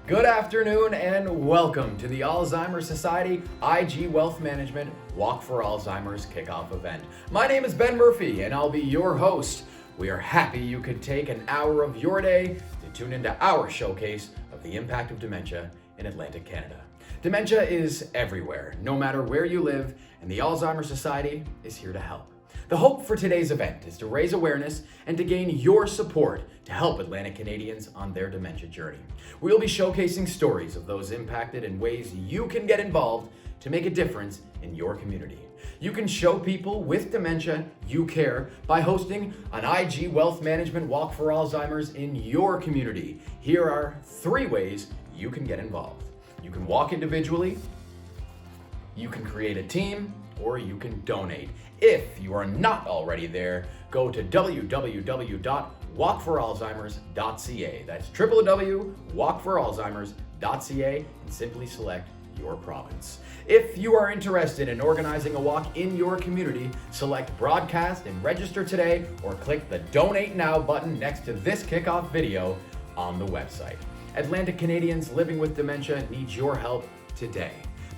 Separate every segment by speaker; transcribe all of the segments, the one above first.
Speaker 1: Good afternoon and welcome to the Alzheimer Society IG Wealth Management Walk for Alzheimer's kickoff event. My name is Ben Murphy and I'll be your host. We are happy you could take an hour of your day to tune into our showcase of the impact of dementia in Atlantic Canada. Dementia is everywhere, no matter where you live, and the Alzheimer Society is here to help. The hope for today's event is to raise awareness and to gain your support to help Atlantic Canadians on their dementia journey. We'll be showcasing stories of those impacted and ways you can get involved to make a difference in your community. You can show people with dementia you care by hosting an IG Wealth Management Walk for Alzheimer's in your community. Here are 3 ways you can get involved. You can walk individually, you can create a team, or you can donate. If you are not already there, go to www.walkforalzheimers.ca. That's www.walkforalzheimers.ca and simply select your province. If you are interested in organizing a walk in your community, select broadcast and register today or click the donate now button next to this kickoff video on the website. Atlantic Canadians living with dementia need your help today.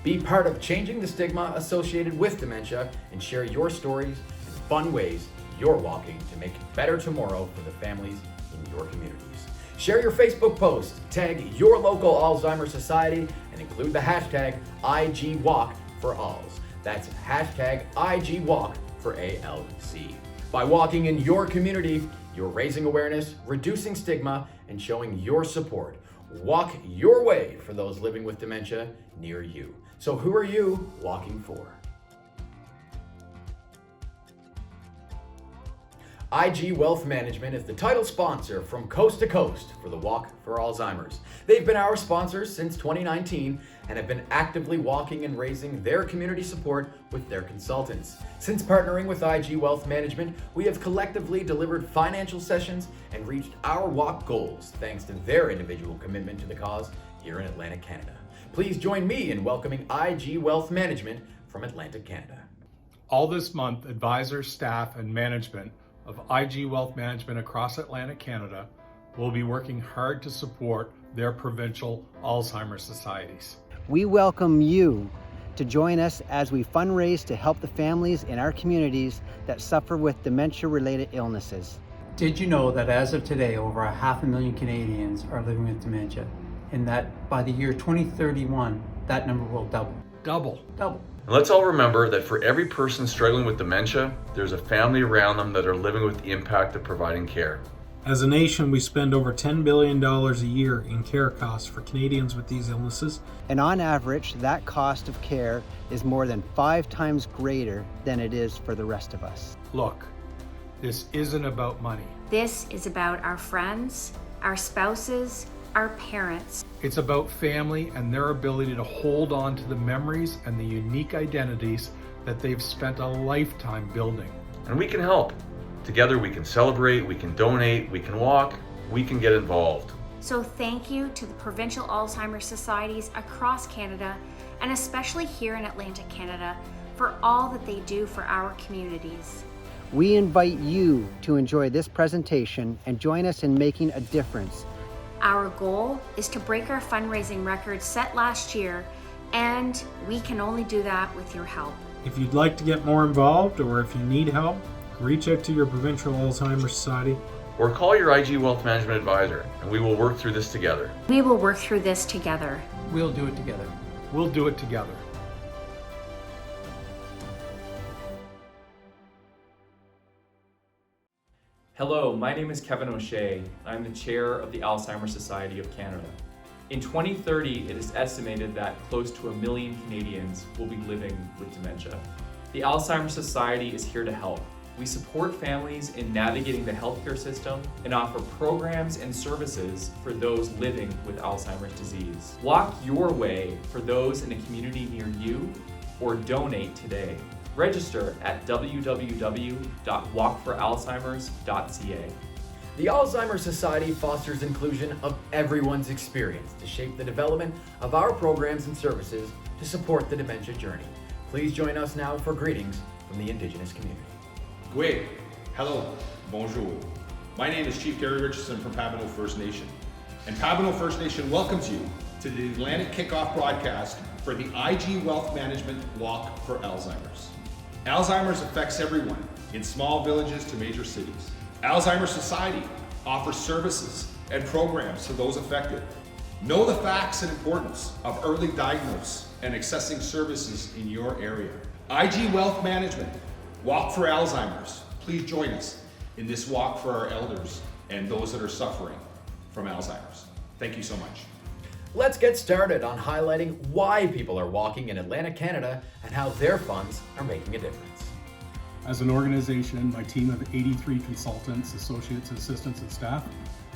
Speaker 1: Be part of changing the stigma associated with dementia and share your stories and fun ways you're walking to make a better tomorrow for the families in your communities. Share your Facebook post, tag your local Alzheimer Society, and include the hashtag IGWalkForAls. That's hashtag IGWalkForALC. By walking in your community, you're raising awareness, reducing stigma, and showing your support. Walk your way for those living with dementia near you. So who are you walking for? IG Wealth Management is the title sponsor from coast to coast for the Walk for Alzheimer's. They've been our sponsors since 2019 and have been actively walking and raising their community support with their consultants. Since partnering with IG Wealth Management, we have collectively delivered financial sessions and reached our walk goals thanks to their individual commitment to the cause here in Atlantic Canada. Please join me in welcoming IG Wealth Management from Atlantic Canada.
Speaker 2: All this month, advisors, staff, and management of IG Wealth Management across Atlantic Canada will be working hard to support their provincial Alzheimer societies.
Speaker 3: We welcome you to join us as we fundraise to help the families in our communities that suffer with dementia-related illnesses.
Speaker 4: Did you know that as of today, over 500,000 Canadians are living with dementia, and that by the year 2031, that number will double?
Speaker 2: Double.
Speaker 5: And let's all remember that for every person struggling with dementia, there's a family around them that are living with the impact of providing care.
Speaker 6: As a nation, we spend over $10 billion a year in care costs for Canadians with these illnesses.
Speaker 3: And on average, that cost of care is more than 5 times greater than it is for the rest of us.
Speaker 2: Look, this isn't about money.
Speaker 7: This is about our friends, our spouses, our parents.
Speaker 2: It's about family and their ability to hold on to the memories and the unique identities that they've spent a lifetime building.
Speaker 5: And we can help. Together we can celebrate, we can donate, we can walk, we can get involved.
Speaker 7: So thank you to the provincial Alzheimer societies across Canada, and especially here in Atlantic Canada, for all that they do for our communities.
Speaker 3: We invite you to enjoy this presentation and join us in making a difference.
Speaker 7: Our goal is to break our fundraising record set last year, and we can only do that with your help.
Speaker 6: If you'd like to get more involved or if you need help, reach out to your provincial Alzheimer Society.
Speaker 5: Or call your IG Wealth Management advisor and we will work through this together.
Speaker 7: We will work through this together.
Speaker 4: We'll do it together.
Speaker 2: We'll do it together.
Speaker 8: Hello, my name is Kevin O'Shea. I'm the chair of the Alzheimer Society of Canada. In 2030, it is estimated that close to 1 million Canadians will be living with dementia. The Alzheimer Society is here to help. We support families in navigating the healthcare system and offer programs and services for those living with Alzheimer's disease. Walk your way for those in a community near you or donate today. Register at www.walkforalzheimers.ca.
Speaker 1: The Alzheimer Society fosters inclusion of everyone's experience to shape the development of our programs and services to support the dementia journey. Please join us now for greetings from the Indigenous community.
Speaker 9: Hello, bonjour. My name is Chief Gary Richardson from Papineau First Nation. and Pabineau First Nation welcomes you to the Atlantic Kickoff broadcast for the IG Wealth Management Walk for Alzheimer's. Alzheimer's affects everyone, in small villages to major cities. Alzheimer Society offers services and programs to those affected. Know the facts and importance of early diagnosis and accessing services in your area. IG Wealth Management, Walk for Alzheimer's. Please join us in this walk for our elders and those that are suffering from Alzheimer's. Thank you so much.
Speaker 1: Let's get started on highlighting why people are walking in Atlantic Canada and how their funds are making a difference.
Speaker 2: As an organization, my team of 83 consultants, associates, assistants, and staff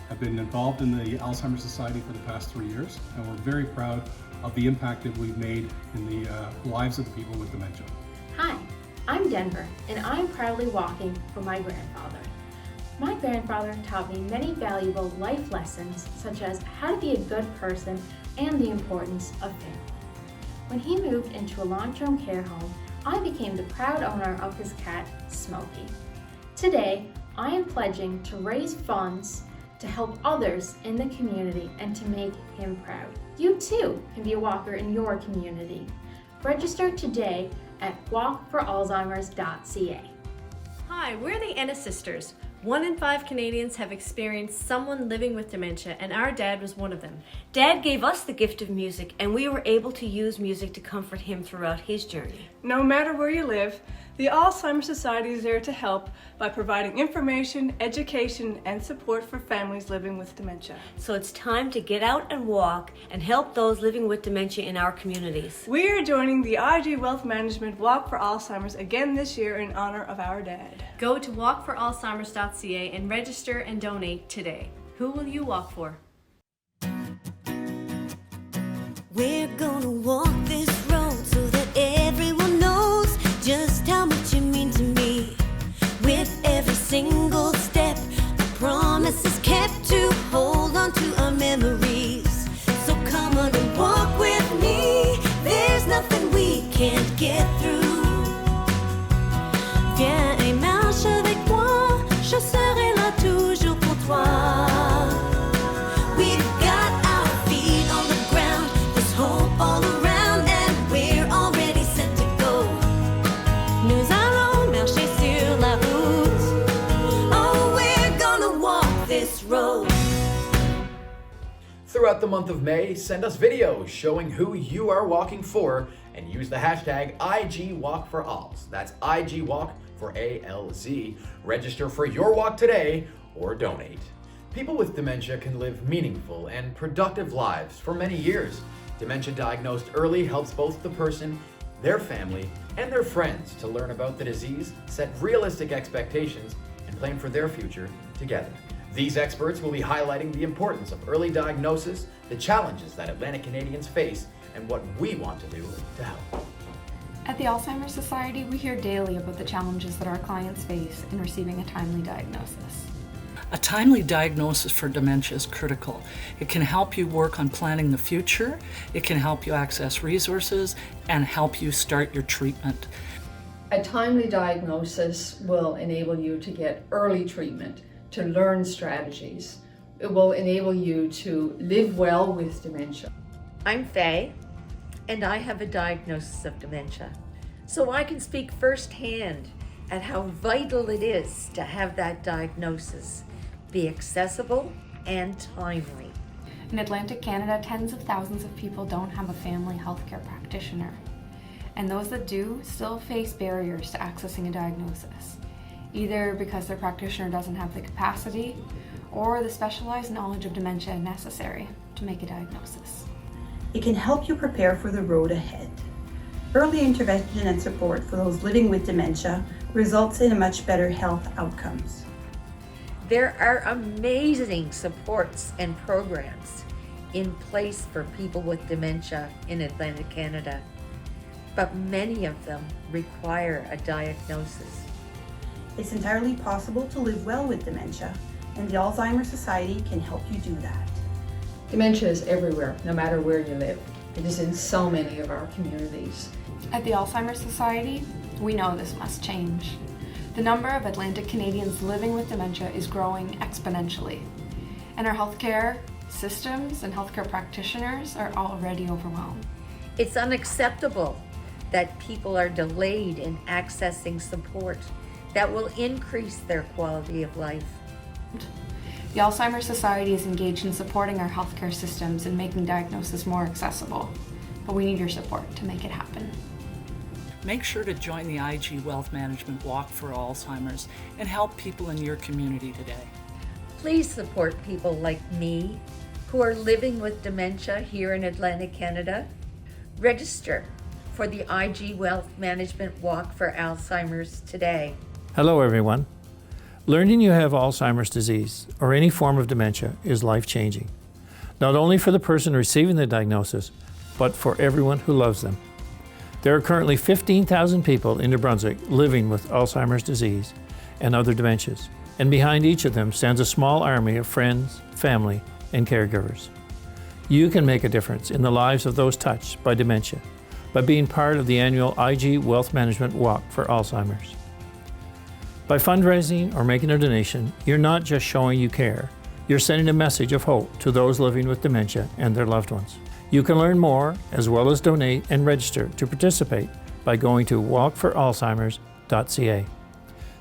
Speaker 2: have been involved in the Alzheimer Society for the past 3 years, and we're very proud of the impact that we've made in the lives of the people with dementia.
Speaker 10: Hi, I'm Denver, and I'm proudly walking for my grandfather. My grandfather taught me many valuable life lessons, such as how to be a good person and the importance of family. When he moved into a long-term care home, I became the proud owner of his cat, Smokey. Today, I am pledging to raise funds to help others in the community and to make him proud. You too can be a walker in your community. Register today at walkforalzheimers.ca.
Speaker 11: Hi, we're the Ennis Sisters. 1 in 5 Canadians have experienced someone living with dementia, and our dad was one of them.
Speaker 12: Dad gave us the gift of music, and we were able to use music to comfort him throughout his journey.
Speaker 13: No matter where you live, the Alzheimer Society is there to help by providing information, education, and support for families living with dementia.
Speaker 12: So it's time to get out and walk and help those living with dementia in our communities.
Speaker 13: We are joining the IG Wealth Management Walk for Alzheimer's again this year in honor of our dad.
Speaker 11: Go to walkforalzheimers.ca and register and donate today. Who will you walk for?
Speaker 14: We're gonna walk this road so that everyone knows just how much you mean to me. With every single step, a promise is kept to hold on to our memories. So come on and walk with me. There's nothing we can't get through. Viens et marche avec moi. Je serai là toujours pour toi. We've got our feet on the ground. There's hope all around and we're already set to go. Nous allons marcher sur la route. Oh, we're gonna walk this road.
Speaker 1: Throughout the month of May, send us videos showing who you are walking for and use the hashtag IGWalkForAlz. That's IGWalk for ALZ. Register for your walk today or donate. People with dementia can live meaningful and productive lives for many years. Dementia diagnosed early helps both the person, their family, and their friends to learn about the disease, set realistic expectations, and plan for their future together. These experts will be highlighting the importance of early diagnosis, the challenges that Atlantic Canadians face, and what we want to do to help.
Speaker 15: At the Alzheimer Society, we hear daily about the challenges that our clients face in receiving a timely diagnosis.
Speaker 16: A timely diagnosis for dementia is critical. It can help you work on planning the future, it can help you access resources, and help you start your treatment.
Speaker 17: A timely diagnosis will enable you to get early treatment, to learn strategies. It will enable you to live well with dementia.
Speaker 18: I'm Faye, and I have a diagnosis of dementia. So I can speak firsthand at how vital it is to have that diagnosis be accessible and timely.
Speaker 15: In Atlantic Canada, tens of thousands of people don't have a family healthcare practitioner. And those that do still face barriers to accessing a diagnosis, either because their practitioner doesn't have the capacity or the specialized knowledge of dementia necessary to make a diagnosis.
Speaker 19: It can help you prepare for the road ahead. Early intervention and support for those living with dementia results in a much better health outcomes.
Speaker 18: There are amazing supports and programs in place for people with dementia in Atlantic Canada, but many of them require a diagnosis.
Speaker 19: It's entirely possible to live well with dementia, and the Alzheimer Society can help you do that.
Speaker 17: Dementia is everywhere, no matter where you live. It is in so many of our communities.
Speaker 15: At the Alzheimer Society, we know this must change. The number of Atlantic Canadians living with dementia is growing exponentially, and our healthcare Systems and healthcare practitioners are already overwhelmed.
Speaker 18: It's unacceptable that people are delayed in accessing support that will increase their quality of life.
Speaker 15: The Alzheimer Society is engaged in supporting our healthcare systems and making diagnosis more accessible, but we need your support to make it happen.
Speaker 16: Make sure to join the IG Wealth Management Walk for Alzheimer's and help people in your community today.
Speaker 18: Please support people like me who are living with dementia here in Atlantic Canada. Register for the IG Wealth Management Walk for Alzheimer's today.
Speaker 20: Hello everyone. Learning you have Alzheimer's disease or any form of dementia is life-changing, not only for the person receiving the diagnosis, but for everyone who loves them. There are currently 15,000 people in New Brunswick living with Alzheimer's disease and other dementias, and behind each of them stands a small army of friends, family, and caregivers. You can make a difference in the lives of those touched by dementia by being part of the annual IG Wealth Management Walk for Alzheimer's. By fundraising or making a donation, you're not just showing you care, you're sending a message of hope to those living with dementia and their loved ones. You can learn more, as well as donate and register to participate by going to walkforalzheimers.ca.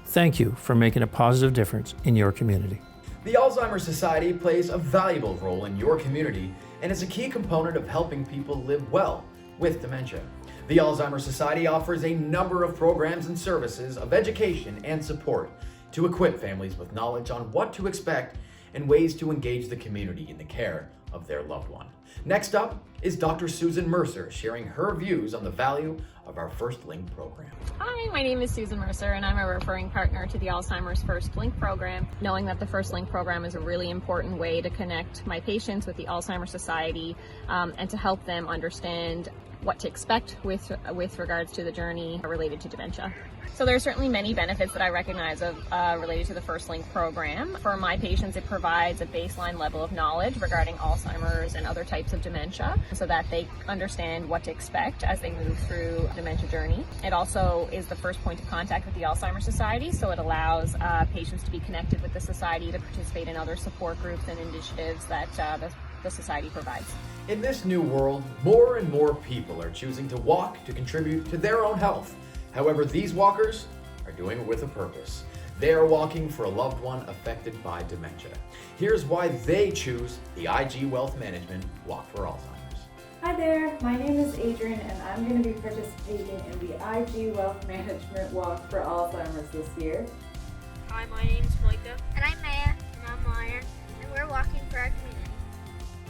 Speaker 20: Thank you for making a positive difference in your community.
Speaker 1: The Alzheimer Society plays a valuable role in your community and is a key component of helping people live well with dementia. The Alzheimer Society offers a number of programs and services of education and support to equip families with knowledge on what to expect and ways to engage the community in the care of their loved one. Next up is Dr. Susan Mercer sharing her views on the value of our First Link program.
Speaker 21: Hi, my name is Susan Mercer and I'm a referring partner to the Alzheimer's First Link program. Knowing that the First Link program is a really important way to connect my patients with the Alzheimer Society and to help them understand what to expect with regards to the journey related to dementia. So there are certainly many benefits that I recognize of related to the First Link program. For my patients, it provides a baseline level of knowledge regarding Alzheimer's and other types of dementia so that they understand what to expect as they move through the dementia journey. It also is the first point of contact with the Alzheimer Society, so it allows patients to be connected with the Society to participate in other support groups and initiatives that the Society provides.
Speaker 1: In this new world, more and more people are choosing to walk to contribute to their own health. However, these walkers are doing it with a purpose. They are walking for a loved one affected by dementia. Here's why they choose the IG Wealth Management Walk for Alzheimer's.
Speaker 22: Hi there, my name is Adrian and I'm going to be participating in the IG Wealth Management Walk for Alzheimer's this year.
Speaker 23: Hi, my name is Micah. And I'm Maya. And I'm Meyer. And we're walking for our community.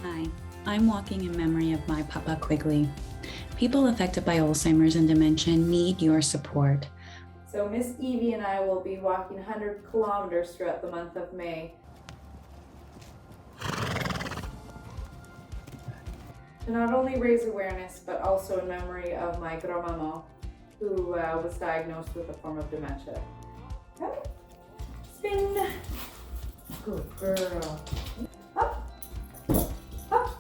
Speaker 24: Hi, I'm walking in memory of my Papa Quigley. People affected by Alzheimer's and dementia need your support.
Speaker 22: So Miss Evie and I will be walking 100 kilometers throughout the month of May. To not only raise awareness, but also in memory of my grandmama, who was diagnosed with a form of dementia. Okay. Spin. Good girl. Up. Up.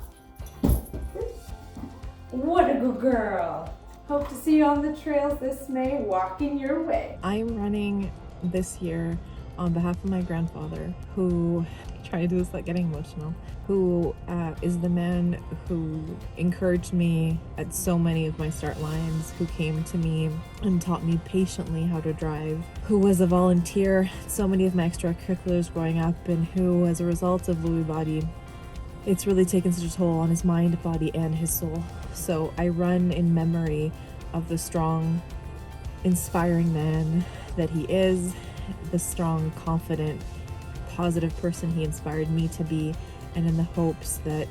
Speaker 22: What a good girl. Hope to see you on the trails this May, walking your way.
Speaker 25: I'm running this year on behalf of my grandfather, who, trying to do this without getting emotional, who is the man who encouraged me at so many of my start lines, who came to me and taught me patiently how to drive, who was a volunteer at so many of my extracurriculars growing up, and who, as a result of Lewy body, it's really taken such a toll on his mind, body, and his soul. So I run in memory of the strong, inspiring man that he is, the strong, confident, positive person he inspired me to be, and in the hopes that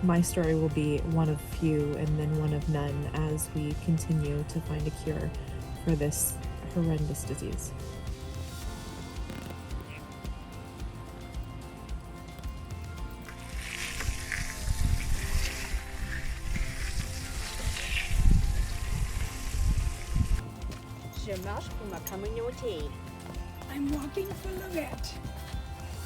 Speaker 25: my story will be one of few and then one of none as we continue to find a cure for this horrendous disease.
Speaker 26: I'm walking for Lorette.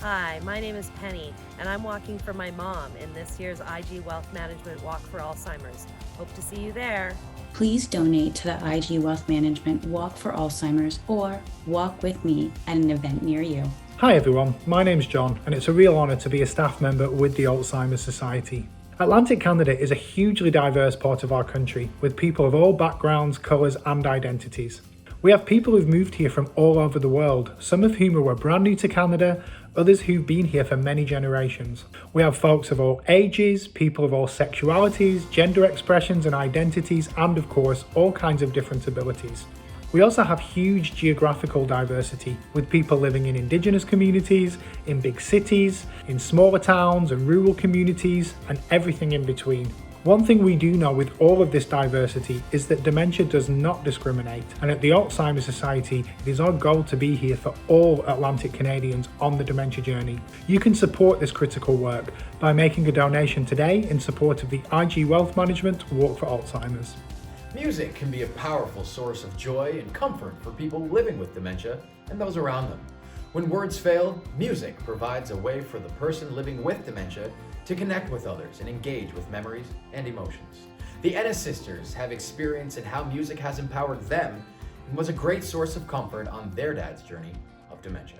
Speaker 27: Hi, my name is Penny, and I'm walking for my mom in this year's IG Wealth Management Walk for Alzheimer's. Hope to see you there.
Speaker 24: Please donate to the IG Wealth Management Walk for Alzheimer's or walk with me at an event near you.
Speaker 3: Hi everyone, my name's John and it's a real honour to be a staff member with the Alzheimer Society. Atlantic Canada is a hugely diverse part of our country with people of all backgrounds, colours and identities. We have people who've moved here from all over the world, some of whom were brand new to Canada, others who've been here for many generations. We have folks of all ages, people of all sexualities, gender expressions and identities, and of course, all kinds of different abilities. We also have huge geographical diversity, with people living in Indigenous communities, in big cities, in smaller towns and rural communities, and everything in between. One thing we do know with all of this diversity is that dementia does not discriminate, and at the Alzheimer Society, it is our goal to be here for all Atlantic Canadians on the dementia journey. You can support this critical work by making a donation today in support of the IG Wealth Management Walk for Alzheimer's.
Speaker 1: Music can be a powerful source of joy and comfort for people living with dementia and those around them. When words fail, music provides a way for the person living with dementia to connect with others and engage with memories and emotions. The Ennis Sisters have experience in how music has empowered them and was a great source of comfort on their dad's journey of dementia.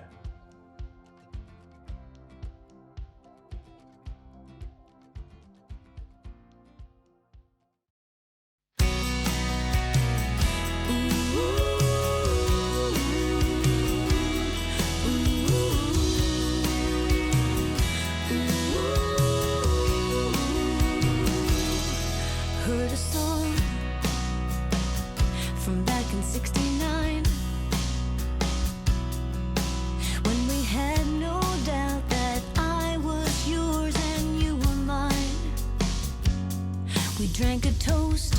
Speaker 14: Heard a song from back in '69 when we had no doubt that I was yours and you were mine. We drank a toast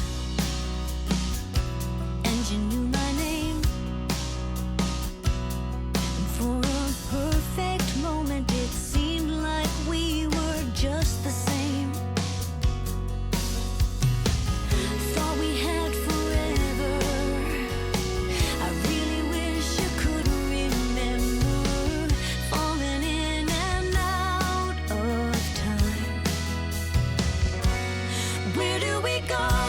Speaker 14: and you knew my name, and for a perfect moment it seemed like we were just the same. Thought we had forever. I really wish you could remember falling in and out of time. Where do we go?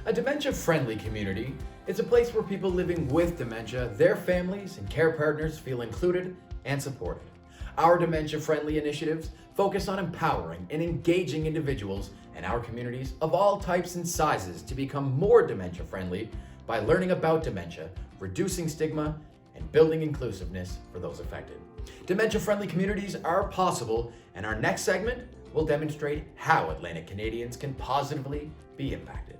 Speaker 1: A dementia-friendly community is a place where people living with dementia, their families, and care partners feel included and supported. Our dementia-friendly initiatives focus on empowering and engaging individuals in our communities of all types and sizes to become more dementia-friendly by learning about dementia, reducing stigma, and building inclusiveness for those affected. Dementia-friendly communities are possible, and our next segment will demonstrate how Atlantic Canadians can positively be impacted.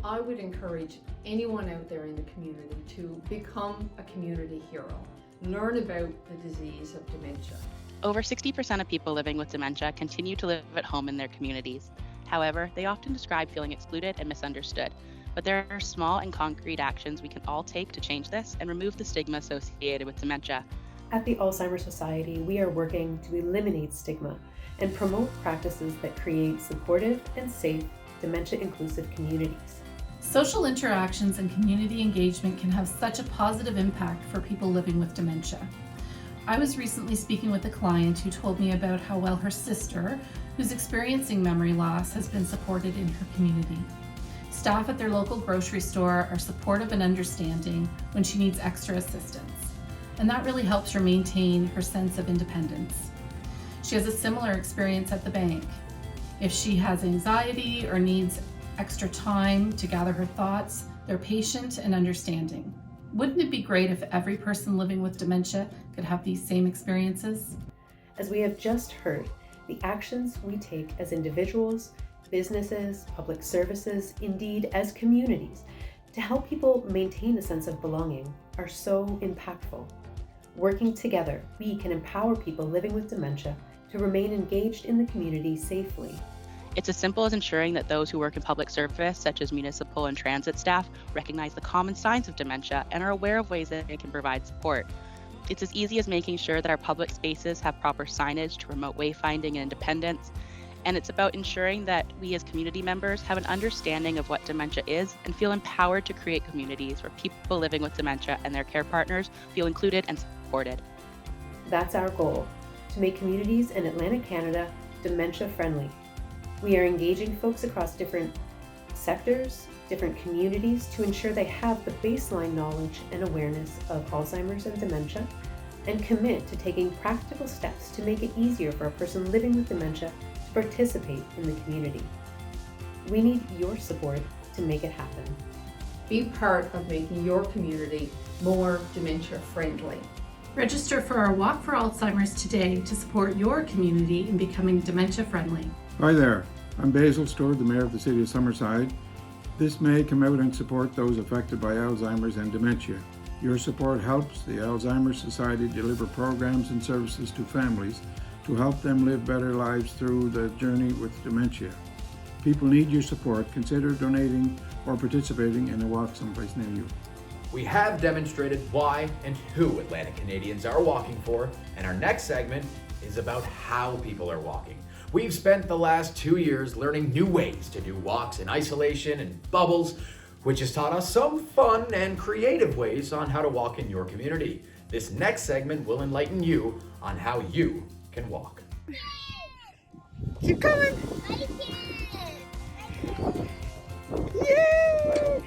Speaker 17: I would encourage anyone out there in the community to become a community hero. Learn about the disease of dementia.
Speaker 4: Over 60% of people living with dementia continue to live at home in their communities. However, they often describe feeling excluded and misunderstood. But there are small and concrete actions we can all take to change this and remove the stigma associated with dementia.
Speaker 5: At the Alzheimer Society, we are working to eliminate stigma and promote practices that create supportive and safe dementia-inclusive communities.
Speaker 6: Social interactions and community engagement can have such a positive impact for people living with dementia. I was recently speaking with a client who told me about how well her sister, who's experiencing memory loss, has been supported in her community. Staff at their local grocery store are supportive and understanding when she needs extra assistance, and that really helps her maintain her sense of independence. She has a similar experience at the bank. If she has anxiety or needs extra time to gather her thoughts, they're patient and understanding. Wouldn't it be great if every person living with dementia could have these same experiences?
Speaker 5: As we have just heard, the actions we take as individuals, businesses, public services, indeed as communities, to help people maintain a sense of belonging are so impactful. Working together, we can empower people living with dementia to remain engaged in the community safely.
Speaker 4: It's as simple as ensuring that those who work in public service, such as municipal and transit staff, recognize the common signs of dementia and are aware of ways that they can provide support. It's as easy as making sure that our public spaces have proper signage to promote wayfinding and independence. And it's about ensuring that we as community members have an understanding of what dementia is and feel empowered to create communities where people living with dementia and their care partners feel included and supported.
Speaker 5: That's our goal, to make communities in Atlantic Canada dementia friendly. We are engaging folks across different sectors, different communities to ensure they have the baseline knowledge and awareness of Alzheimer's and dementia, and commit to taking practical steps to make it easier for a person living with dementia to participate in the community. We need your support to make it happen.
Speaker 17: Be part of making your community more dementia friendly.
Speaker 6: Register for our Walk for Alzheimer's today to support your community in becoming dementia friendly.
Speaker 7: Hi there, I'm Basil Stewart, the Mayor of the City of Summerside. This May, come out and support those affected by Alzheimer's and dementia. Your support helps the Alzheimer Society deliver programs and services to families to help them live better lives through the journey with dementia. People need your support. Consider donating or participating in a walk someplace near you.
Speaker 1: We have demonstrated why and who Atlantic Canadians are walking for, and our next segment is about how people are walking. We've spent the last 2 years learning new ways to do walks in isolation and bubbles, which has taught us some fun and creative ways on how to walk in your community. This next segment will enlighten you on how you can walk.
Speaker 14: Keep coming! Yay!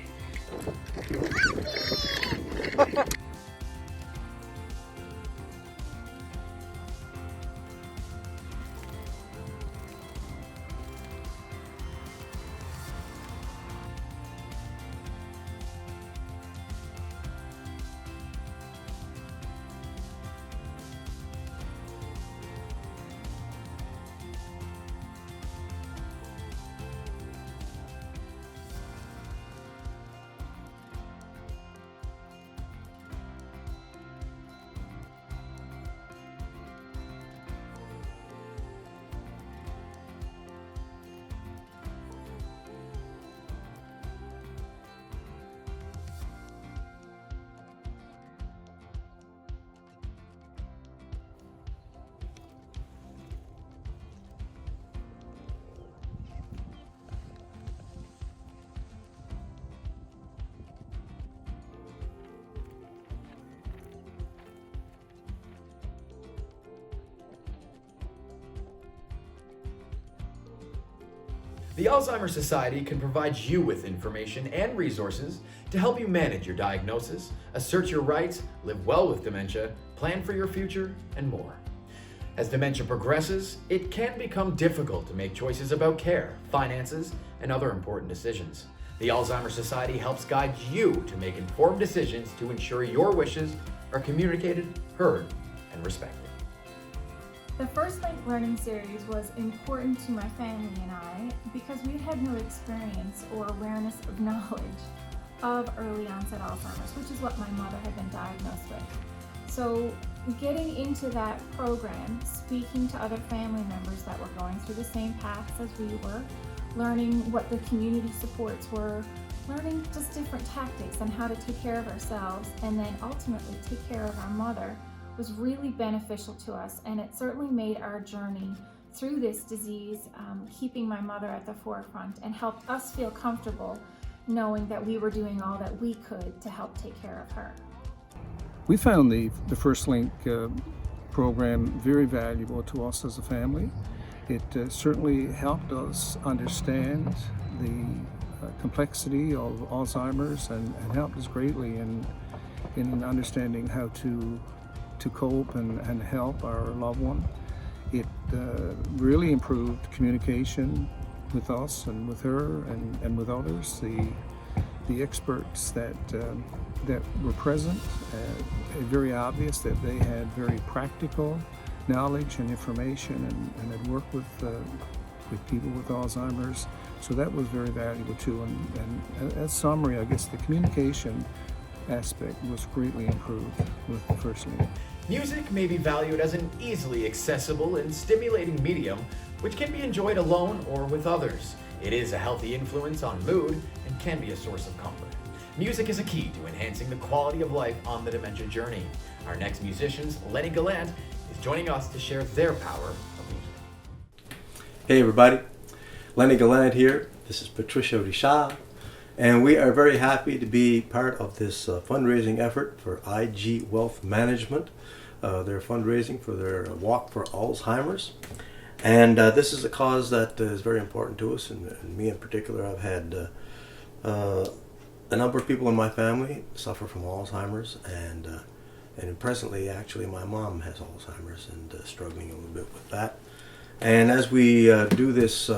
Speaker 1: The Alzheimer Society can provide you with information and resources to help you manage your diagnosis, assert your rights, live well with dementia, plan for your future, and more. As dementia progresses, it can become difficult to make choices about care, finances, and other important decisions. The Alzheimer Society helps guide you to make informed decisions to ensure your wishes are communicated, heard, and respected.
Speaker 2: The First Link Learning Series was important to my family and I because we had no experience or awareness of knowledge of early onset Alzheimer's, which is what my mother had been diagnosed with. So getting into that program, speaking to other family members that were going through the same paths as we were, learning what the community supports were, learning just different tactics on how to take care of ourselves and then ultimately take care of our mother was really beneficial to us, and it certainly made our journey through this disease, keeping my mother at the forefront, and helped us feel comfortable knowing that we were doing all that we could to help take care of her.
Speaker 8: We found the First Link program very valuable to us as a family. It certainly helped us understand the complexity of Alzheimer's and helped us greatly in understanding how to cope and help our loved one. It really improved communication with us and with her and with others. The experts that were present, very obvious that they had very practical knowledge and information and had worked with people with Alzheimer's. So that was very valuable too. And as summary, I guess the communication aspect was greatly improved with the First Link.
Speaker 1: Music may be valued as an easily accessible and stimulating medium, which can be enjoyed alone or with others. It is a healthy influence on mood and can be a source of comfort. Music is a key to enhancing the quality of life on the dementia journey. Our next musicians, Lennie Gallant, is joining us to share their power of music.
Speaker 9: Hey everybody, Lennie Gallant here. This is Patricia Richard, and we are very happy to be part of this fundraising effort for IG Wealth Management. They're fundraising for their Walk for Alzheimer's. And this is a cause that is very important to us, and me in particular. I've had a number of people in my family suffer from Alzheimer's, and presently actually my mom has Alzheimer's and struggling a little bit with that. And as we do this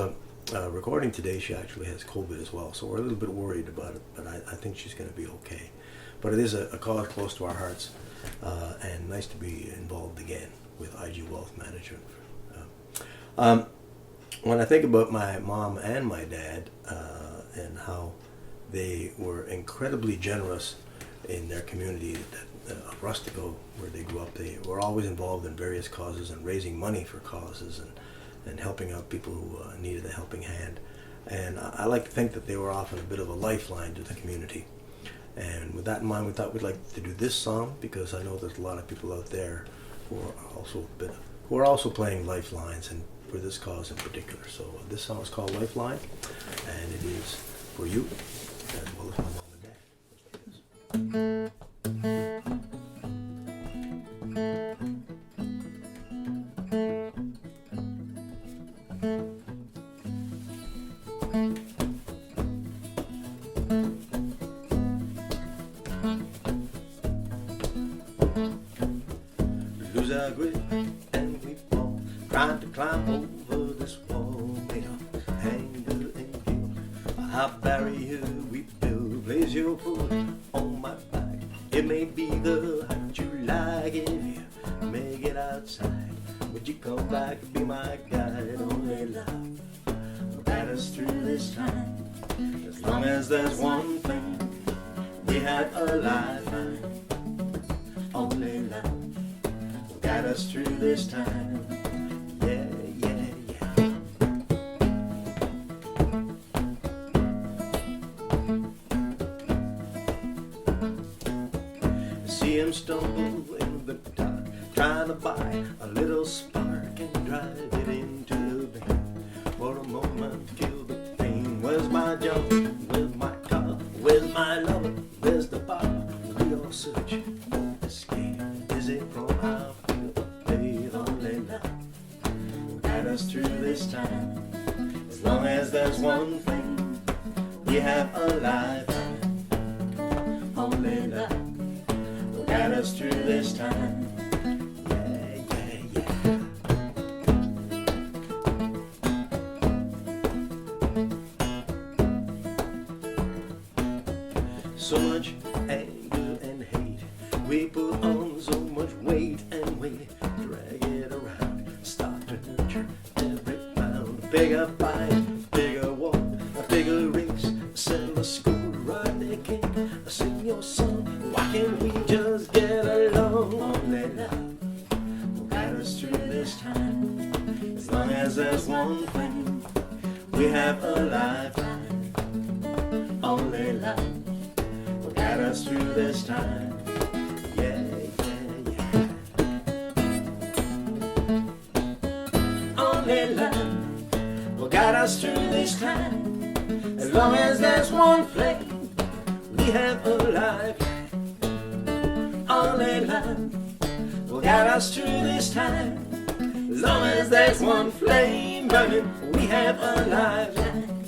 Speaker 9: recording today, she actually has COVID as well, so we're a little bit worried about it, but I think she's going to be okay. But it is a cause close to our hearts, and nice to be involved again with IG Wealth Management. When I think about my mom and my dad and how they were incredibly generous in their community of Rustico, where they grew up, they were always involved in various causes and raising money for causes and helping out people who needed a helping hand. And I like to think that they were often a bit of a lifeline to the community. And with that in mind, we thought we'd like to do this song because I know there's a lot of people out there who are also playing lifelines, and for this cause in particular. So this song is called Lifeline, and it is for you as well as my mom and dad. Lose our grip and we fall, trying to climb over this wall made of anger and guilt. A high barrier we build, place your foot on my back. It may be the height you like if you make it outside. Would you come back, be my guide? Only love will guide us through this time. As long as there's one thing, we have a lifeline. Only love will guide us through this time. Yeah, yeah, yeah. See him stumble in the dark, trying to buy a little spark and drive it into the vein. For a moment, feel the pain. Where's my jump? Where's my car? Where's my lover? Where's the bar? We all search for escape. Is it from our field of faith? Only love will guide us through this time. As As long as there's one thing, we have a lifeline. Only love will guide us through this time. So much anger and hate, we put on so much weight and we drag it around. Start to nurture every pound. Bigger fight, bigger war, a bigger race. Settle a school, ride the king, sing your song. Why can't we just get along? Only love will guide us through this time. As long as there's one thing, we have a lifeline. Only love guide us through this time. Yeah, yeah, yeah. Only love will guide us through this time. As long as there's one flame, we have a lifeline. Only love will guide us through this time. As long as there's one flame burning, we have a lifeline.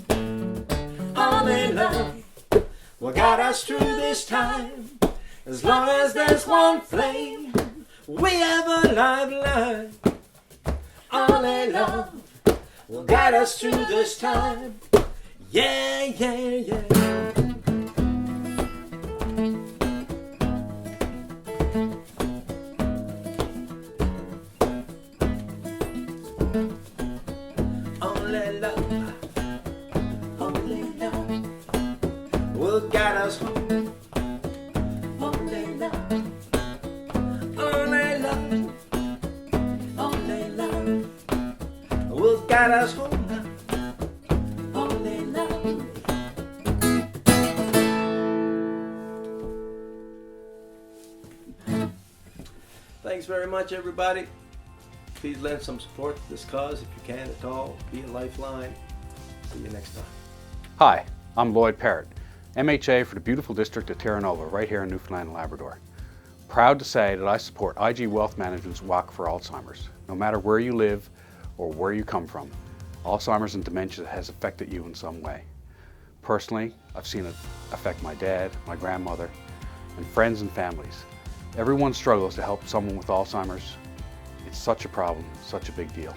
Speaker 9: Only love will guide us through this time. As long as there's one flame, we have a lifeline. Only love will guide us through this time. Yeah, yeah, yeah. Only love, only love will guide us home. Only love, only love, only love will guide us home. Only love. Thanks very much, everybody. Please lend some support to this cause if you can at all. Be a lifeline. See you next time.
Speaker 10: Hi, I'm Lloyd Parrott, MHA for the beautiful district of Terra Nova, right here in Newfoundland and Labrador. Proud to say that I support IG Wealth Management's Walk for Alzheimer's. No matter where you live or where you come from, Alzheimer's and dementia has affected you in some way. Personally, I've seen it affect my dad, my grandmother, and friends and families. Everyone struggles to help someone with Alzheimer's. It's such a problem, such a big deal.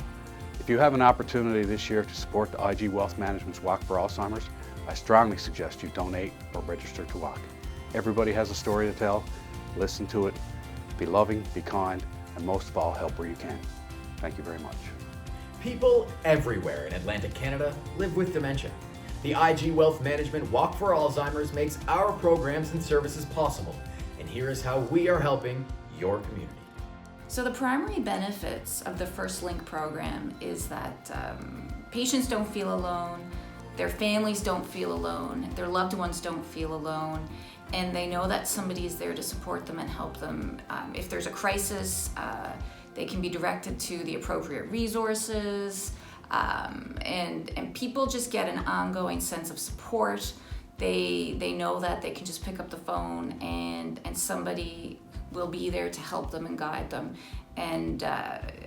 Speaker 10: If you have an opportunity this year to support the IG Wealth Management's Walk for Alzheimer's, I strongly suggest you donate or register to walk. Everybody has a story to tell. Listen to it. Be loving, be kind, and most of all, help where you can. Thank you very much.
Speaker 1: People everywhere in Atlantic Canada live with dementia. The IG Wealth Management Walk for Alzheimer's makes our programs and services possible. And here is how we are helping your community.
Speaker 11: So the primary benefits of the First Link program is that patients don't feel alone, their families don't feel alone, their loved ones don't feel alone, and they know that somebody is there to support them and help them. If there's a crisis, they can be directed to the appropriate resources, and people just get an ongoing sense of support. They know that they can just pick up the phone and somebody will be there to help them and guide them and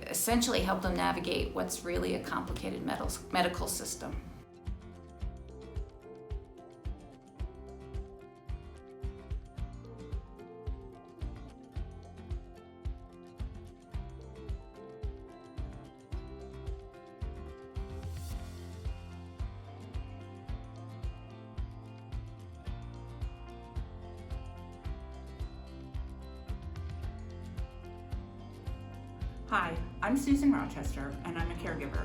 Speaker 11: essentially help them navigate what's really a complicated medical system.
Speaker 12: Hi, I'm Susan Rochester, and I'm a caregiver.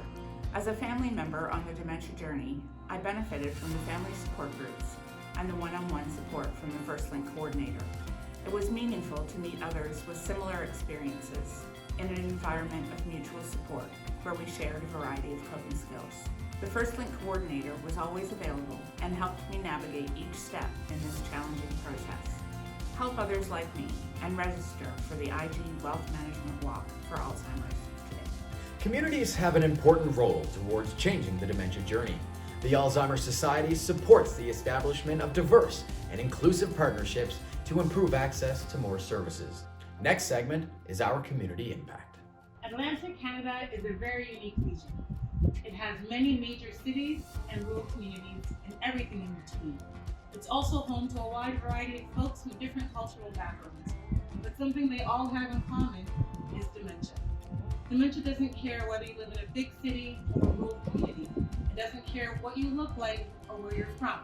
Speaker 12: As a family member on the dementia journey, I benefited from the family support groups and the one-on-one support from the First Link coordinator. It was meaningful to meet others with similar experiences in an environment of mutual support where we shared a variety of coping skills. The First Link coordinator was always available and helped me navigate each step in this challenging process. Help others like me and register for the IG Wealth Management Walk for Alzheimer's today.
Speaker 1: Communities have an important role towards changing the dementia journey. The Alzheimer Society supports the establishment of diverse and inclusive partnerships to improve access to more services. Next segment is our community impact.
Speaker 13: Atlantic Canada is a very unique region. It has many major cities and rural communities and everything in between. It's also home to a wide variety of folks with different cultural backgrounds, but something they all have in common is dementia. Dementia doesn't care whether you live in a big city or a rural community. It doesn't care what you look like or where you're from.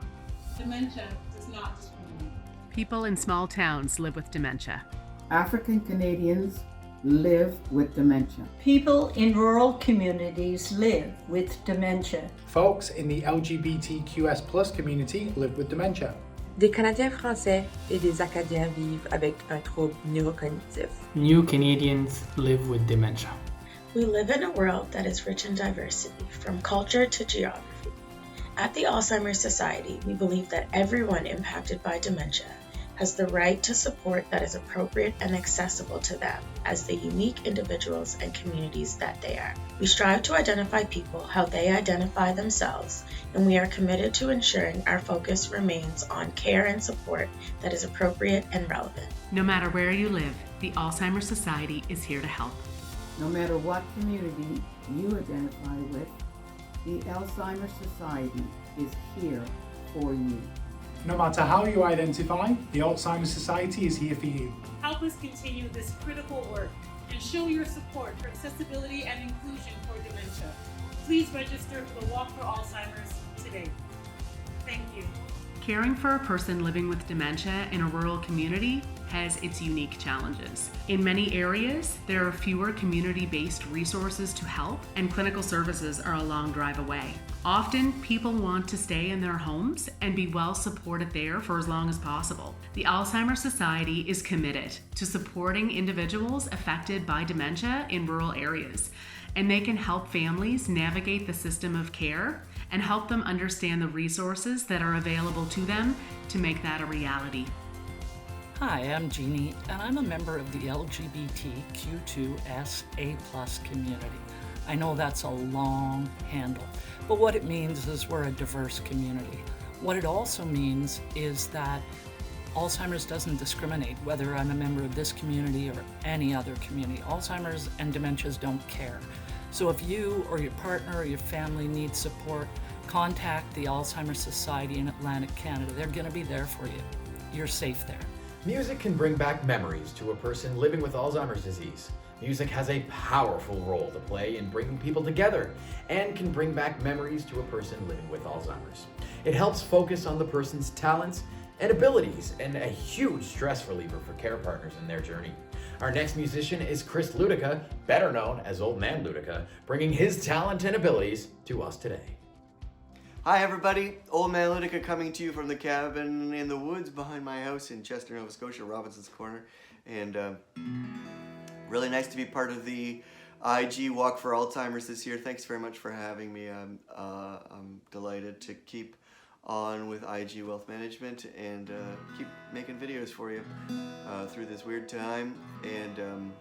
Speaker 13: Dementia does not discriminate.
Speaker 15: People in small towns live with dementia.
Speaker 16: African Canadians live with dementia.
Speaker 18: People in rural communities live with dementia.
Speaker 3: Folks in the LGBTQS+ community live with dementia.
Speaker 19: Des Canadiens français et des Acadiens vivent avec un trouble neurocognitif.
Speaker 20: New Canadians live with dementia.
Speaker 26: We live in a world that is rich in diversity, from culture to geography. At the Alzheimer Society, we believe that everyone impacted by dementia has the right to support that is appropriate and accessible to them as the unique individuals and communities that they are. We strive to identify people how they identify themselves, and we are committed to ensuring our focus remains on care and support that is appropriate and relevant.
Speaker 15: No matter where you live, the Alzheimer Society is here to help.
Speaker 16: No matter what community you identify with, the Alzheimer Society is here for you.
Speaker 3: No matter how you identify, the Alzheimer Society is here for you.
Speaker 13: Help us continue this critical work and show your support for accessibility and inclusion for dementia. Please register for the Walk for Alzheimer's today. Thank you.
Speaker 15: Caring for a person living with dementia in a rural community has its unique challenges. In many areas, there are fewer community-based resources to help, and clinical services are a long drive away. Often, people want to stay in their homes and be well supported there for as long as possible. The Alzheimer Society is committed to supporting individuals affected by dementia in rural areas, and they can help families navigate the system of care and help them understand the resources that are available to them to make that a reality.
Speaker 28: Hi, I'm Jeannie, and I'm a member of the LGBTQ2SA+ community. I know that's a long handle, but what it means is we're a diverse community. What it also means is that Alzheimer's doesn't discriminate whether I'm a member of this community or any other community. Alzheimer's and dementias don't care. So if you or your partner or your family needs support, contact the Alzheimer Society in Atlantic Canada. They're going to be there for you. You're safe there.
Speaker 1: Music can bring back memories to a person living with Alzheimer's disease. Music has a powerful role to play in bringing people together and can bring back memories to a person living with Alzheimer's. It helps focus on the person's talents and abilities and a huge stress reliever for care partners in their journey. Our next musician is Chris Luedecke, better known as Old Man Luedecke, bringing his talent and abilities to us today.
Speaker 29: Hi everybody, Old Man Luedecke coming to you from the cabin in the woods behind my house in Chester, Nova Scotia, Robinson's Corner. And really nice to be part of the IG Walk for Alzheimer's this year. Thanks very much for having me. I'm delighted to keep on with IG Wealth Management and keep making videos for you through this weird time. And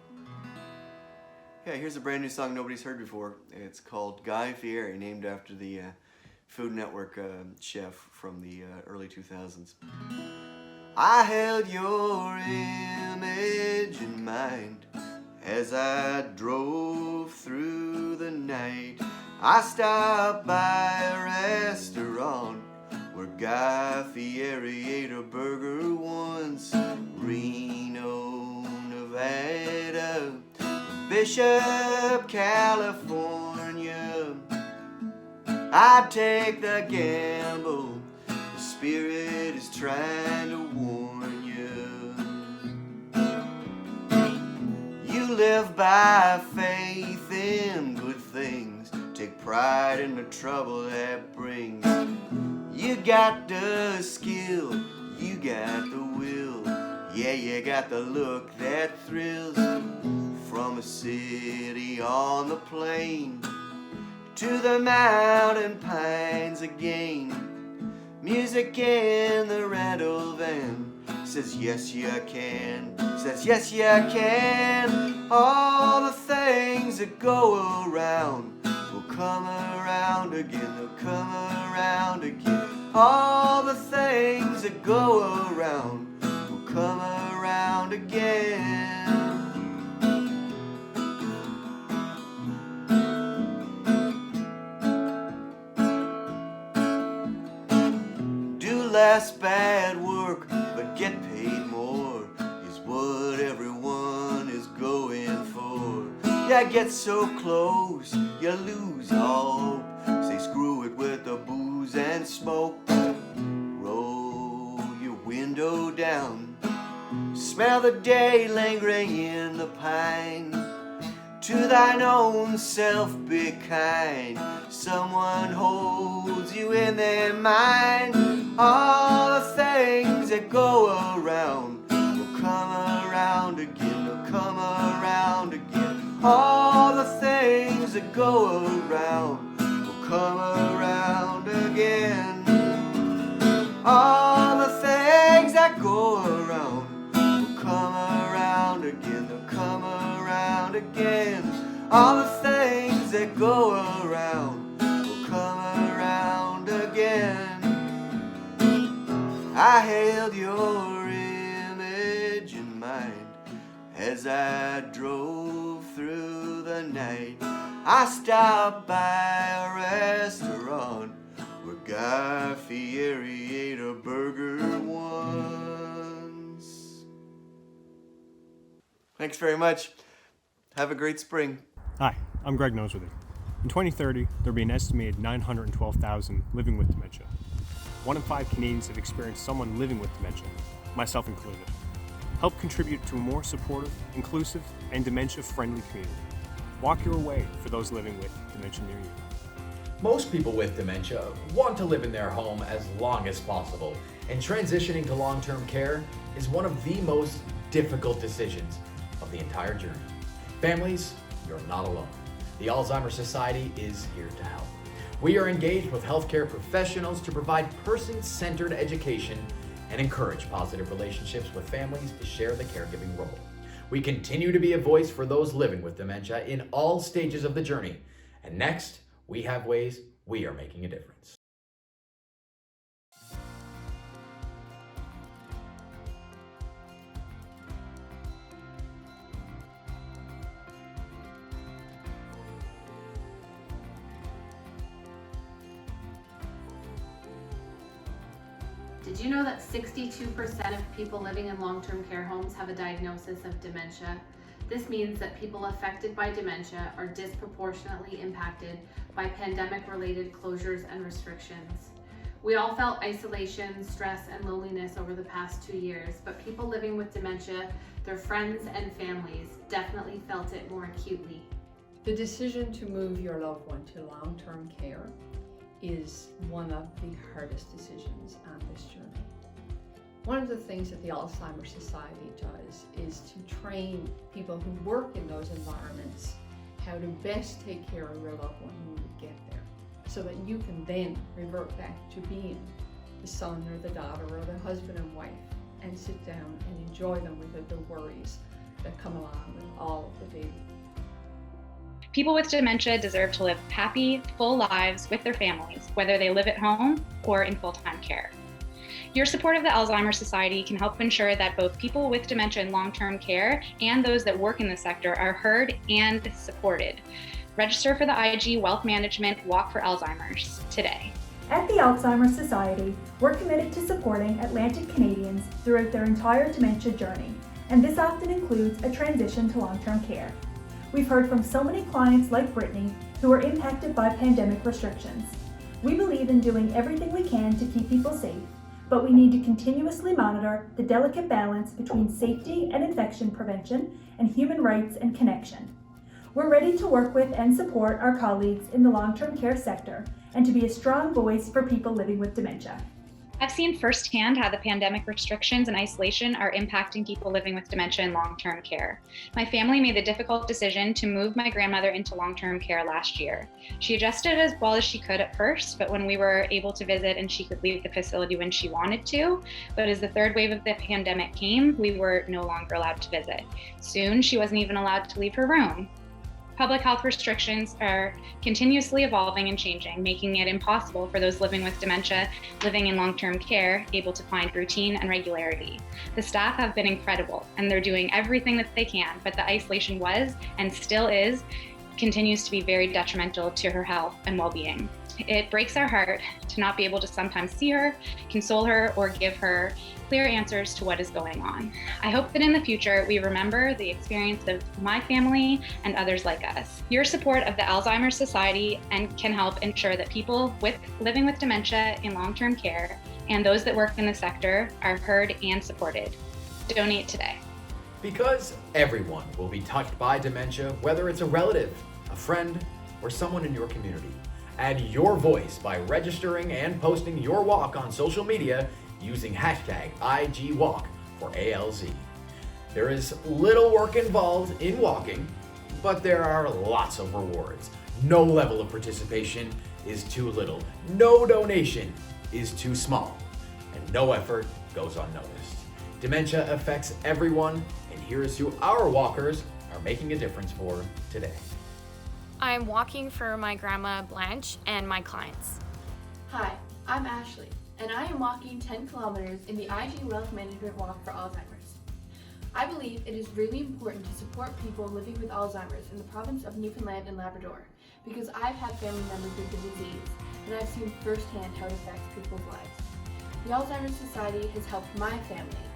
Speaker 29: yeah, here's a brand new song nobody's heard before. It's called Guy Fieri, named after the Food Network chef from the early 2000s. I held your image in mind as I drove through the night. I stopped by a restaurant where Guy Fieri ate a burger once. Reno, Nevada, Bishop, California. I'd take the gamble, the spirit is trying to warn you. You live by faith in good things, take pride in the trouble that brings. You got the skill, you got the will, yeah, you got the look that thrills. From a city on the plain to the mountain pines again. Music in the rental van says yes you can, says yes you can. All the things that go around will come around again, they'll come around again. All the things that go around will come around again. less bad work but get paid more is what everyone is going for. Yeah, get so close you lose all hope. Say screw it with the booze and smoke. Roll your window down, smell the day lingering in the pine. To thine own self be kind. Someone holds you in their mind. All the things that go around will come around again, will come around again. All the things that go around will come around again. All the things that go around will come around again, they'll come around again. All the things that go around will come around again. I held your image in mind as I drove through the night. I stopped by a restaurant where Guy Fieri ate a burger once. Thanks very much. Have a great spring.
Speaker 4: Hi, I'm Greg Noseworthy. In 2030, there'll be an estimated 912,000 living with dementia. 1 in 5 Canadians have experienced someone living with dementia, myself included. Help contribute to a more supportive, inclusive, and dementia-friendly community. Walk your way for those living with dementia near you.
Speaker 1: Most people with dementia want to live in their home as long as possible, and transitioning to long-term care is one of the most difficult decisions of the entire journey. Families, you're not alone. The Alzheimer Society is here to help. We are engaged with healthcare professionals to provide person-centered education and encourage positive relationships with families to share the caregiving role. We continue to be a voice for those living with dementia in all stages of the journey. And next, we have ways we are making a difference.
Speaker 5: Did you know that 62% of people living in long-term care homes have a diagnosis of dementia? This means that people affected by dementia are disproportionately impacted by pandemic-related closures and restrictions. We all felt isolation, stress, and loneliness over the past 2 years, but people living with dementia, their friends and families, definitely felt it more acutely.
Speaker 17: The decision to move your loved one to long-term care is one of the hardest decisions on this journey. One of the things that the Alzheimer Society does is to train people who work in those environments how to best take care of your loved one when you get there, so that you can then revert back to being the son or the daughter or the husband and wife and sit down and enjoy them with the worries that come along with all of the daily.
Speaker 21: People with dementia deserve to live happy, full lives with their families, whether they live at home or in full-time care. Your support of the Alzheimer Society can help ensure that both people with dementia in long-term care and those that work in the sector are heard and supported. Register for the IG Wealth Management Walk for Alzheimer's today.
Speaker 2: At the Alzheimer Society, we're committed to supporting Atlantic Canadians throughout their entire dementia journey, and this often includes a transition to long-term care. We've heard from so many clients like Brittany who are impacted by pandemic restrictions. We believe in doing everything we can to keep people safe, but we need to continuously monitor the delicate balance between safety and infection prevention and human rights and connection. We're ready to work with and support our colleagues in the long-term care sector and to be a strong voice for people living with dementia.
Speaker 21: I've seen firsthand how the pandemic restrictions and isolation are impacting people living with dementia in long-term care. My family made the difficult decision to move my grandmother into long-term care last year. She adjusted as well as she could at first, but when we were able to visit and she could leave the facility when she wanted to, but as the third wave of the pandemic came, we were no longer allowed to visit. Soon, she wasn't even allowed to leave her room. Public health restrictions are continuously evolving and changing, making it impossible for those living with dementia, living in long-term care, able to find routine and regularity. The staff have been incredible, and they're doing everything that they can, but the isolation was, and still is, continues to be very detrimental to her health and well-being. It breaks our heart to not be able to sometimes see her, console her, or give her clear answers to what is going on. I hope that in the future we remember the experience of my family and others like us. Your support of the Alzheimer Society can help ensure that people living with dementia in long-term care and those that work in the sector are heard and supported. Donate today.
Speaker 1: Because everyone will be touched by dementia, whether it's a relative, a friend, or someone in your community. Add your voice by registering and posting your walk on social media using hashtag IGWalk for ALZ. There is little work involved in walking, but there are lots of rewards. No level of participation is too little. No donation is too small. And no effort goes unnoticed. Dementia affects everyone, and here's who our walkers are making a difference for today.
Speaker 6: I'm walking for my grandma Blanche and my clients.
Speaker 7: Hi, I'm Ashley, and I am walking 10 kilometers in the IG Wealth Management Walk for Alzheimer's. I believe it is really important to support people living with Alzheimer's in the province of Newfoundland and Labrador, because I've had family members with the disease, and I've seen firsthand how it affects people's lives. The Alzheimer Society has helped my family.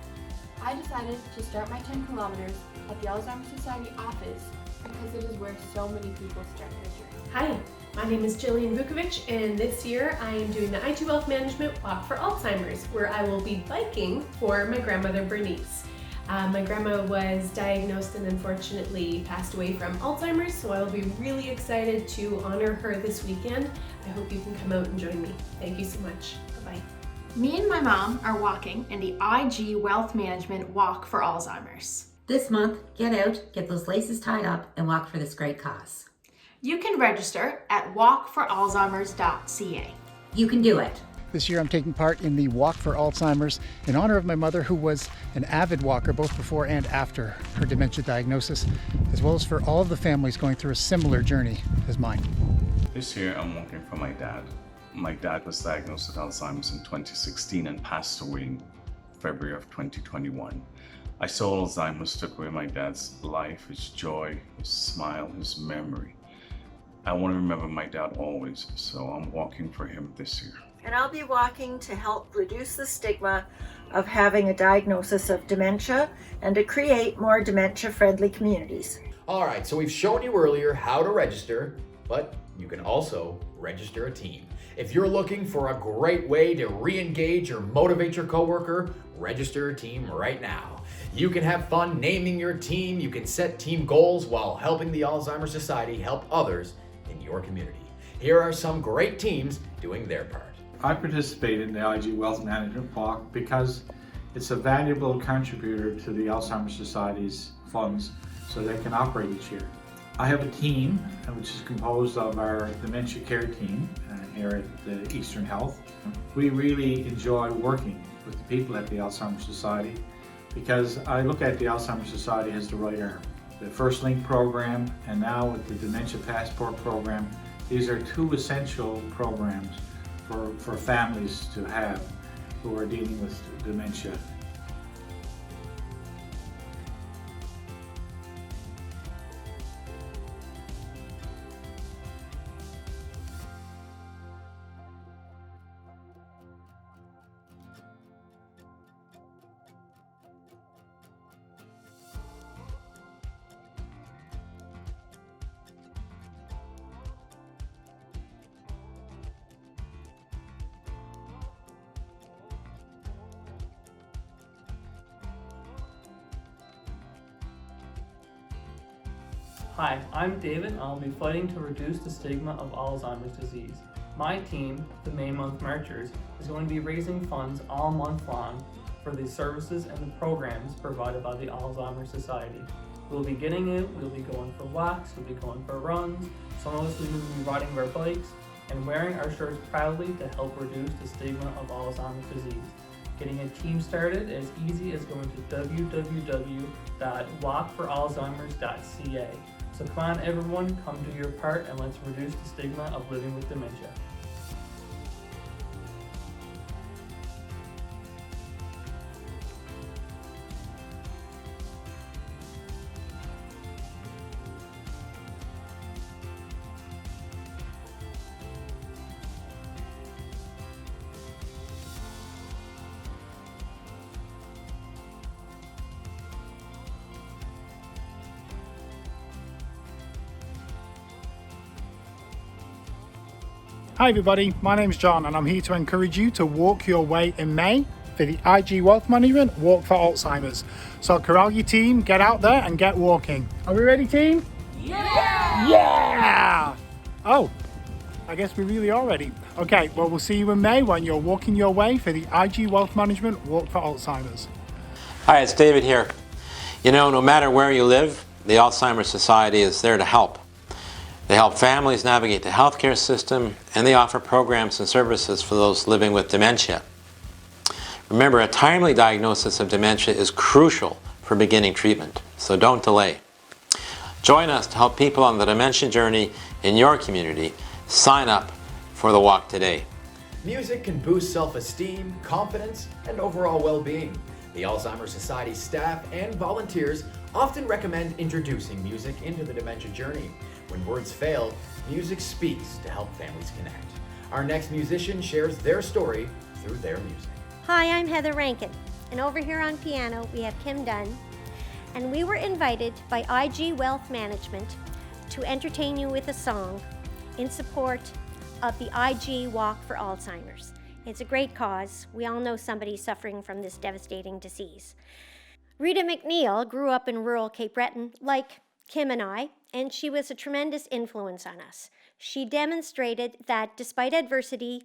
Speaker 7: I decided to start my 10 kilometers at the Alzheimer Society office because it is where so many people start their journey.
Speaker 8: Hi, my name is Jillian Vukovic, and this year I am doing the IG Wealth Management Walk for Alzheimer's, where I will be biking for my grandmother Bernice. My grandma was diagnosed and unfortunately passed away from Alzheimer's, so I will be really excited to honor her this weekend. I hope you can come out and join me. Thank you so much. Bye-bye.
Speaker 7: Me and my mom are walking in the IG Wealth Management Walk for Alzheimer's.
Speaker 14: This month, get out, get those laces tied up, and walk for this great cause.
Speaker 7: You can register at walkforalzheimers.ca.
Speaker 14: You can do it.
Speaker 22: This year I'm taking part in the Walk for Alzheimer's in honor of my mother, who was an avid walker both before and after her dementia diagnosis, as well as for all of the families going through a similar journey as mine.
Speaker 23: This year I'm walking for my dad. My dad was diagnosed with Alzheimer's in 2016 and passed away in February of 2021. I saw Alzheimer's took away my dad's life, his joy, his smile, his memory. I want to remember my dad always, so I'm walking for him this year.
Speaker 24: And I'll be walking to help reduce the stigma of having a diagnosis of dementia and to create more dementia-friendly communities.
Speaker 1: All right, so we've shown you earlier how to register, but you can also register a team. If you're looking for a great way to re-engage or motivate your coworker, register a team right now. You can have fun naming your team, you can set team goals while helping the Alzheimer Society help others in your community. Here are some great teams doing their part.
Speaker 25: I participate in the IG Wealth Management Walk because it's a valuable contributor to the Alzheimer Society's funds so they can operate each year. I have a team which is composed of our dementia care team here at the Eastern Health. We really enjoy working with the people at the Alzheimer Society because I look at the Alzheimer Society as the right arm. The First Link program and now with the Dementia Passport program, these are two essential programs for families to have who are dealing with dementia.
Speaker 20: Hi, I'm David and I'll be fighting to reduce the stigma of Alzheimer's disease. My team, the May Month Marchers, is going to be raising funds all month long for the services and the programs provided by the Alzheimer Society. We'll be getting out, we'll be going for walks, we'll be going for runs, some of us will be riding our bikes and wearing our shirts proudly to help reduce the stigma of Alzheimer's disease. Getting a team started as easy as going to www.walkforalzheimers.ca. So come on everyone, come do your part and let's reduce the stigma of living with dementia.
Speaker 3: Hi everybody, my name's John and I'm here to encourage you to walk your way in May for the IG Wealth Management Walk for Alzheimer's. So corral your team, get out there and get walking. Are we ready, team? Yeah! Yeah! Oh, I guess we really are ready. Okay, well we'll see you in May when you're walking your way for the IG Wealth Management Walk for Alzheimer's.
Speaker 9: Hi, it's David here. You know, no matter where you live, the Alzheimer Society is there to help. They help families navigate the healthcare system, and they offer programs and services for those living with dementia. Remember, a timely diagnosis of dementia is crucial for beginning treatment, so don't delay. Join us to help people on the dementia journey in your community. Sign up for the walk today.
Speaker 1: Music can boost self-esteem, confidence, and overall well-being. The Alzheimer Society staff and volunteers often recommend introducing music into the dementia journey. When words fail, music speaks to help families connect. Our next musician shares their story through their music.
Speaker 10: Hi, I'm Heather Rankin, and over here on piano we have Kim Dunn, and we were invited by IG Wealth Management to entertain you with a song in support of the IG Walk for Alzheimer's. It's a great cause. We all know somebody suffering from this devastating disease. Rita McNeil grew up in rural Cape Breton, like Kim and I, and she was a tremendous influence on us. She demonstrated that despite adversity,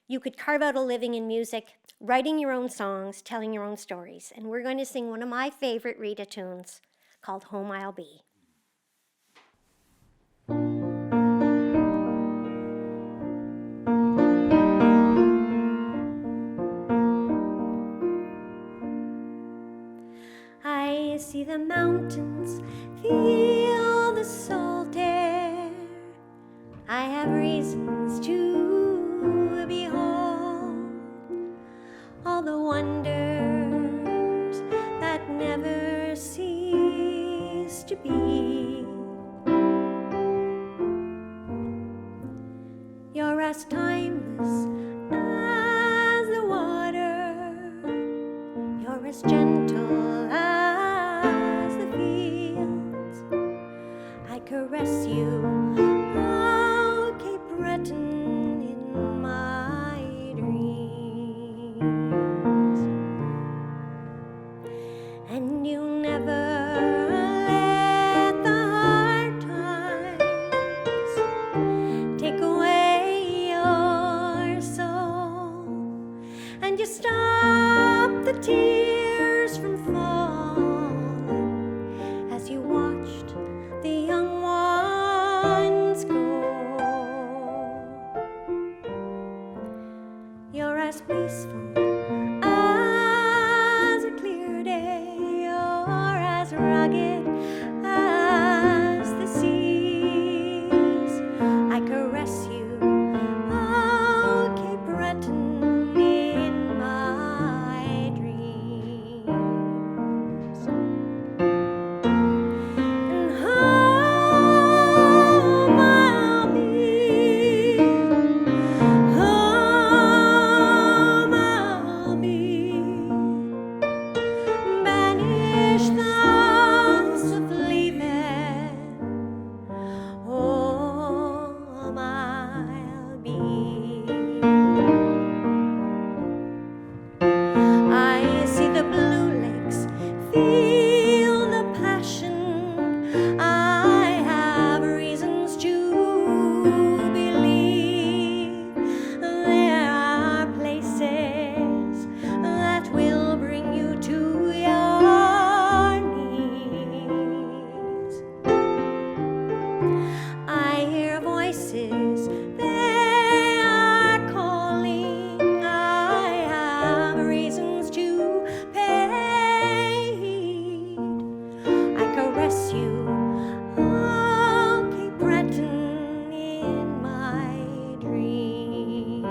Speaker 10: you could carve out a living in music, writing your own songs, telling your own stories. And we're going to sing one of my favorite Rita tunes called Home I'll Be. I see the mountains, feel the salt air. I have reasons to behold all the wonders that never cease to be. You're as timeless as the water, you're as gentle as the fields. I caress you, oh Cape Breton, in my dreams. And you never let the hard times take away your soul, and you stop the tears from falling as you watched the young ones go. You're as peaceful as a clear day, you're as rugged as the seas. I caress you, oh Cape Breton, in my dreams. And home I'll be, home I'll be. Banish thoughts of leaving, home I'll be. I see the blue lakes, feel the passion. I have reasons to believe there are places that will bring you to your knees. I hear voices, they are calling. I have reasons to pay heed. I caress you, oh Cape Breton, in my dreams.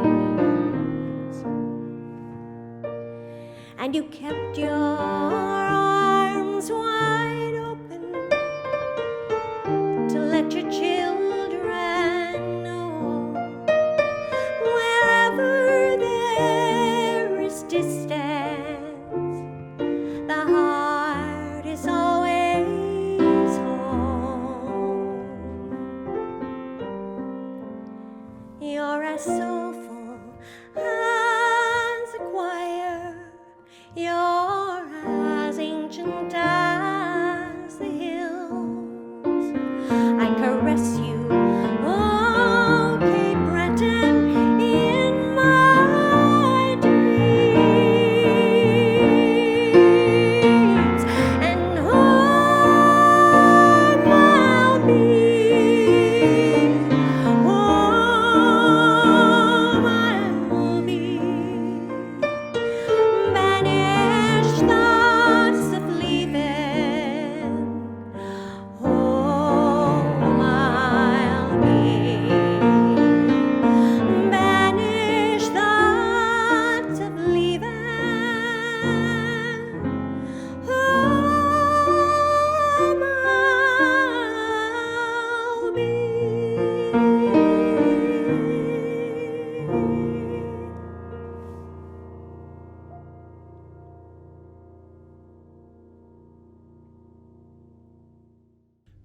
Speaker 10: And you kept your arms wide open to let your children know wherever there is distance, the heart is always home. You're as soulful as a choir. You're as ancient as the hills. I caress you, oh Cape Breton, in my dreams. And home I'll be. Home I'll be. Banish thoughts of leaving. Home I'll be. Banish thoughts of leaving. Home I'll be.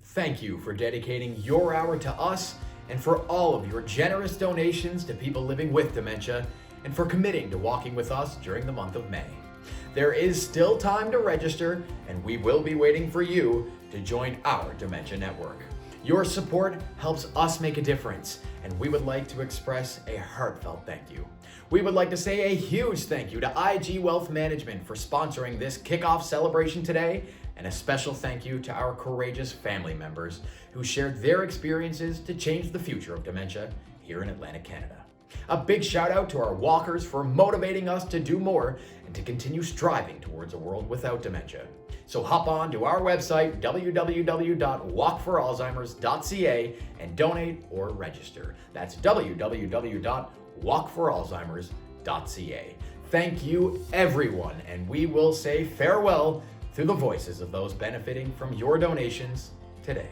Speaker 1: Thank you for dedicating your hour to us and for all of your generous donations to people living with dementia and for committing to walking with us during the month of May. There is still time to register and we will be waiting for you to join our Dementia Network. Your support helps us make a difference and we would like to express a heartfelt thank you. We would like to say a huge thank you to IG Wealth Management for sponsoring this kickoff celebration today, and a special thank you to our courageous family members who shared their experiences to change the future of dementia here in Atlantic Canada. A big shout out to our walkers for motivating us to do more and to continue striving towards a world without dementia. So hop on to our website, www.walkforalzheimers.ca, and donate or register. That's www.walkforalzheimers.ca. Thank you, everyone, and we will say farewell through the voices of those benefiting from your donations today.